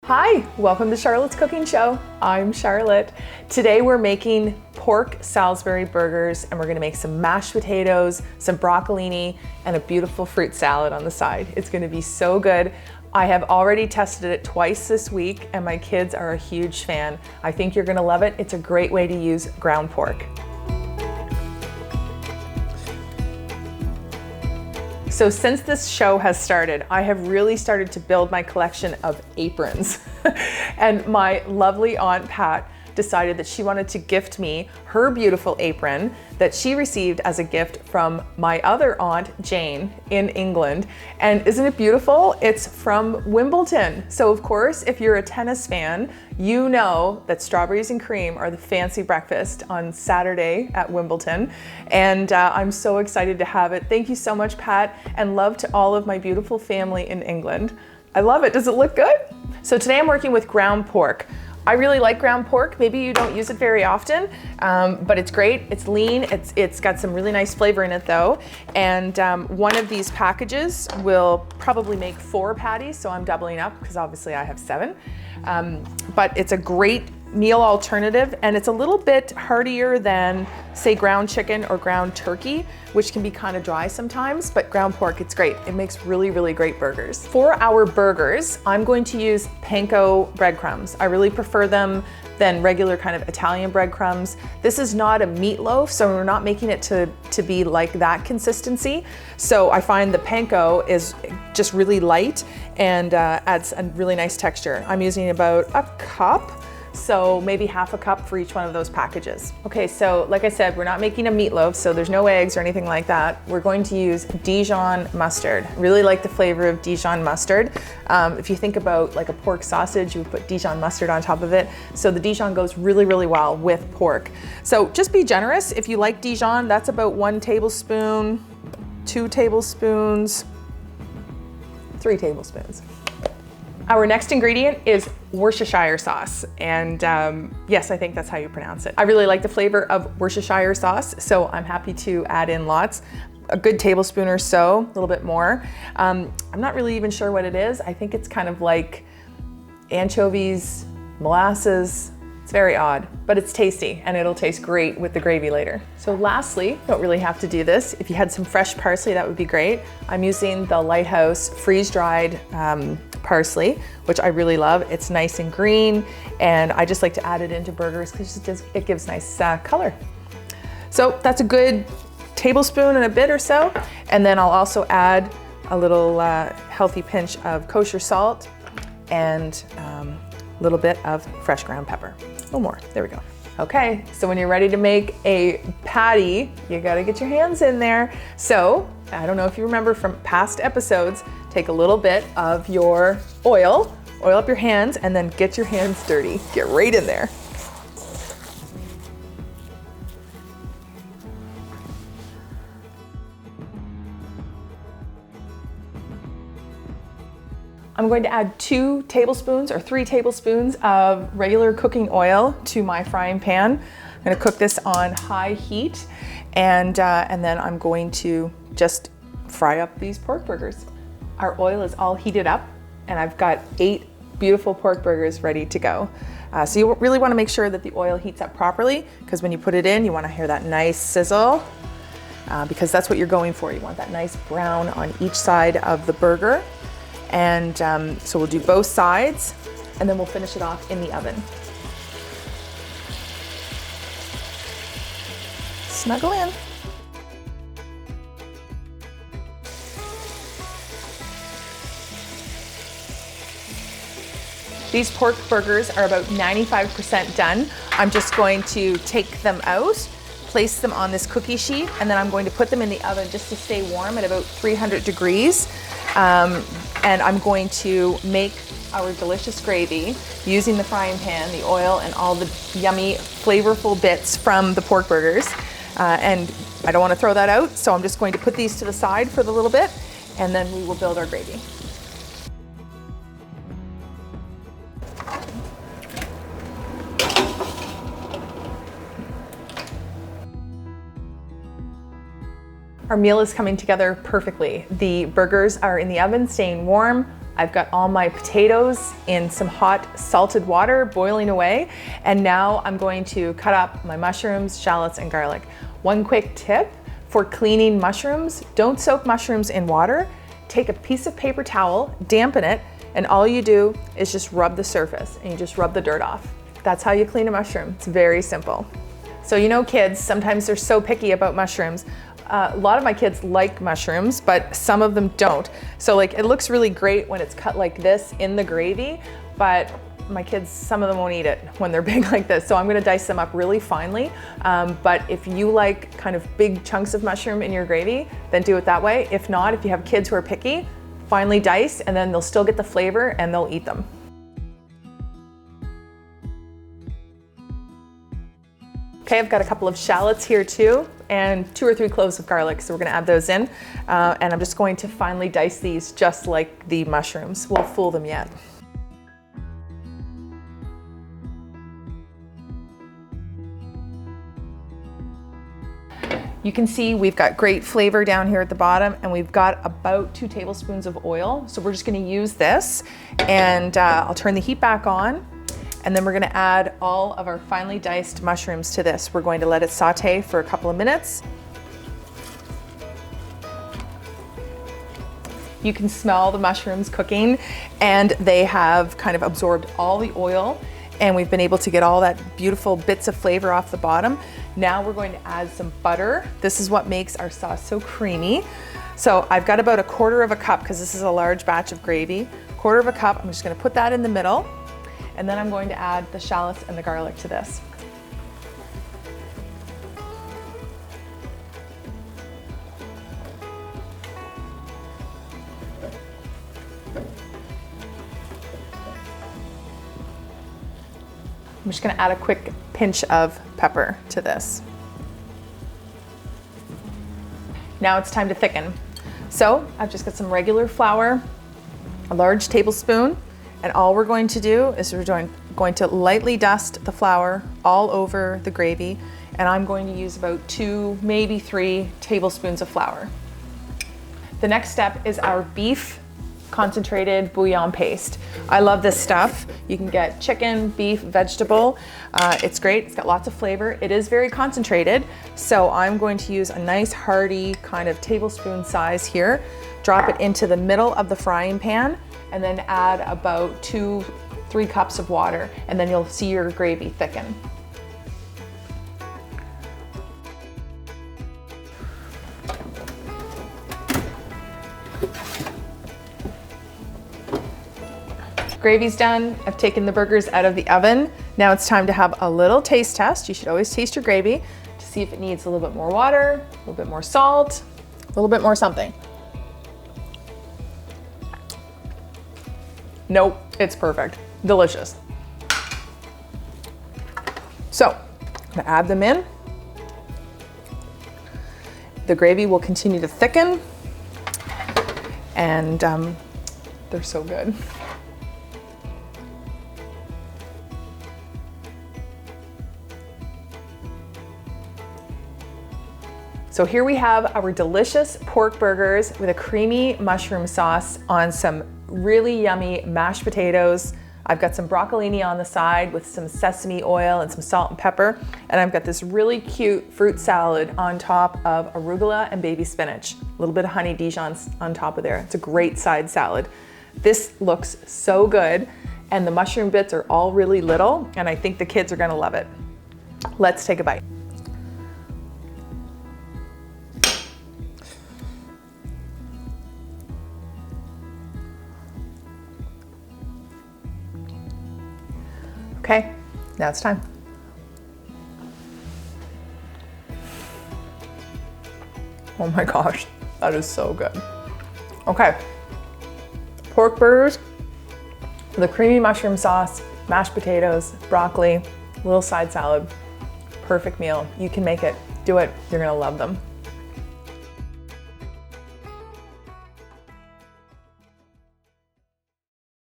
Hi, welcome to Charlotte's Cooking Show. I'm Charlotte. Today we're making pork Salisbury burgers and we're gonna make some mashed potatoes, some broccolini, and a beautiful fruit salad on the side. It's gonna be so good. I have already tested it twice this week and my kids are a huge fan. I think you're gonna love it. It's a great way to use ground pork. So since this show has started, I have really started to build my collection of aprons. And my lovely Aunt Pat decided that she wanted to gift me her beautiful apron that she received as a gift from my other aunt, Jane, in England. And isn't it beautiful? It's from Wimbledon. So of course, if you're a tennis fan, you know that strawberries and cream are the fancy breakfast on Saturday at Wimbledon. And I'm so excited to have it. Thank you so much, Pat, and love to all of my beautiful family in England. I love it. Does it look good? So today I'm working with ground pork. I really like ground pork. Maybe you don't use it very often, but it's great. It's lean. It's got some really nice flavor in it though. And one of these packages will probably make 4 patties, so I'm doubling up because obviously I have 7. But it's a great meal alternative and it's a little bit heartier than say ground chicken or ground turkey, which can be kind of dry sometimes, but ground pork, it's great. It makes really, really great burgers. For our burgers, I'm going to use panko breadcrumbs. I really prefer them than regular kind of Italian breadcrumbs. This is not a meatloaf, so we're not making it to be like that consistency. So I find the panko is just really light and adds a really nice texture. I'm using about a cup. So maybe half a cup for each one of those packages. Okay, so like I said, we're not making a meatloaf, so there's no eggs or anything like that. We're going to use Dijon mustard. Really like the flavor of Dijon mustard. If you think about like a pork sausage, you would put Dijon mustard on top of it. So the Dijon goes really, really well with pork. So just be generous. If you like Dijon, that's about 1 tablespoon, 2 tablespoons, 3 tablespoons. Our next ingredient is Worcestershire sauce. And yes, I think that's how you pronounce it. I really like the flavor of Worcestershire sauce, so I'm happy to add in lots. A good tablespoon or so, a little bit more. I'm not really even sure what it is. I think it's kind of like anchovies, molasses. It's very odd, but it's tasty and it'll taste great with the gravy later. So lastly, you don't really have to do this. If you had some fresh parsley, that would be great. I'm using the Lighthouse freeze-dried parsley, which I really love. It's nice and green, and I just like to add it into burgers because it gives nice color. So that's a good tablespoon and a bit or so. And then I'll also add a little healthy pinch of kosher salt and a little bit of fresh ground pepper. No more, there we go. Okay, so when you're ready to make a patty, you gotta get your hands in there. So, I don't know if you remember from past episodes, take a little bit of your oil up your hands, and then get your hands dirty. Get right in there. I'm going to add 2 tablespoons or 3 tablespoons of regular cooking oil to my frying pan. I'm gonna cook this on high heat, and then I'm going to just fry up these pork burgers. Our oil is all heated up, and I've got 8 beautiful pork burgers ready to go. So you really wanna make sure that the oil heats up properly, because when you put it in, you wanna hear that nice sizzle, because that's what you're going for. You want that nice brown on each side of the burger. And so we'll do both sides, and then we'll finish it off in the oven. Snuggle in. These pork burgers are about 95% done. I'm just going to take them out, place them on this cookie sheet, and then I'm going to put them in the oven just to stay warm at about 300 degrees. And I'm going to make our delicious gravy using the frying pan, the oil, and all the yummy, flavorful bits from the pork burgers. And I don't want to throw that out, so I'm just going to put these to the side for a little bit, and then we will build our gravy. Our meal is coming together perfectly. The burgers are in the oven, staying warm. I've got all my potatoes in some hot salted water boiling away. And now I'm going to cut up my mushrooms, shallots, and garlic. One quick tip for cleaning mushrooms: don't soak mushrooms in water. Take a piece of paper towel, dampen it, and all you do is just rub the surface and you just rub the dirt off. That's how you clean a mushroom. It's very simple. So you know, kids, sometimes they're so picky about mushrooms. A lot of my kids like mushrooms, but some of them don't. So like, it looks really great when it's cut like this in the gravy, but my kids, some of them won't eat it when they're big like this. So I'm gonna dice them up really finely. But if you like kind of big chunks of mushroom in your gravy, then do it that way. If not, if you have kids who are picky, finely dice, and then they'll still get the flavor and they'll eat them. Okay, I've got a couple of shallots here too, and 2 or 3 cloves of garlic, so we're gonna add those in. And I'm just going to finely dice these just like the mushrooms. Won't fool them yet. You can see we've got great flavor down here at the bottom, and we've got about 2 tablespoons of oil. So we're just gonna use this, and I'll turn the heat back on, and then we're gonna add all of our finely diced mushrooms to this. We're going to let it saute for a couple of minutes. You can smell the mushrooms cooking, and they have kind of absorbed all the oil, and we've been able to get all that beautiful bits of flavor off the bottom. Now we're going to add some butter. This is what makes our sauce so creamy. So I've got about 1/4 cup, because this is a large batch of gravy. 1/4 cup, I'm just gonna put that in the middle, and then I'm going to add the shallots and the garlic to this. I'm just gonna add a quick pinch of pepper to this. Now it's time to thicken. So I've just got some regular flour, a large tablespoon, and all we're going to do is we're going to lightly dust the flour all over the gravy, and I'm going to use about 2, maybe 3 tablespoons of flour. The next step is our beef concentrated bouillon paste. I love this stuff. You can get chicken, beef, vegetable. It's great. It's got lots of flavor. It is very concentrated. So I'm going to use a nice hearty kind of tablespoon size here. Drop it into the middle of the frying pan, and then add about 2-3 cups of water, and then you'll see your gravy thicken. Gravy's done. I've taken the burgers out of the oven. Now it's time to have a little taste test. You should always taste your gravy to see if it needs a little bit more water, a little bit more salt, a little bit more something. Nope, it's perfect. Delicious. So I'm gonna add them in. The gravy will continue to thicken, and they're so good. So here we have our delicious pork burgers with a creamy mushroom sauce on some really yummy mashed potatoes. I've got some broccolini on the side with some sesame oil and some salt and pepper. And I've got this really cute fruit salad on top of arugula and baby spinach. A little bit of honey Dijon on top of there. It's a great side salad. This looks so good, and the mushroom bits are all really little, and I think the kids are gonna love it. Let's take a bite. Okay, now it's time. Oh my gosh, that is so good. Okay, pork burgers, the creamy mushroom sauce, mashed potatoes, broccoli, little side salad, perfect meal. You can make it, do it, you're gonna love them.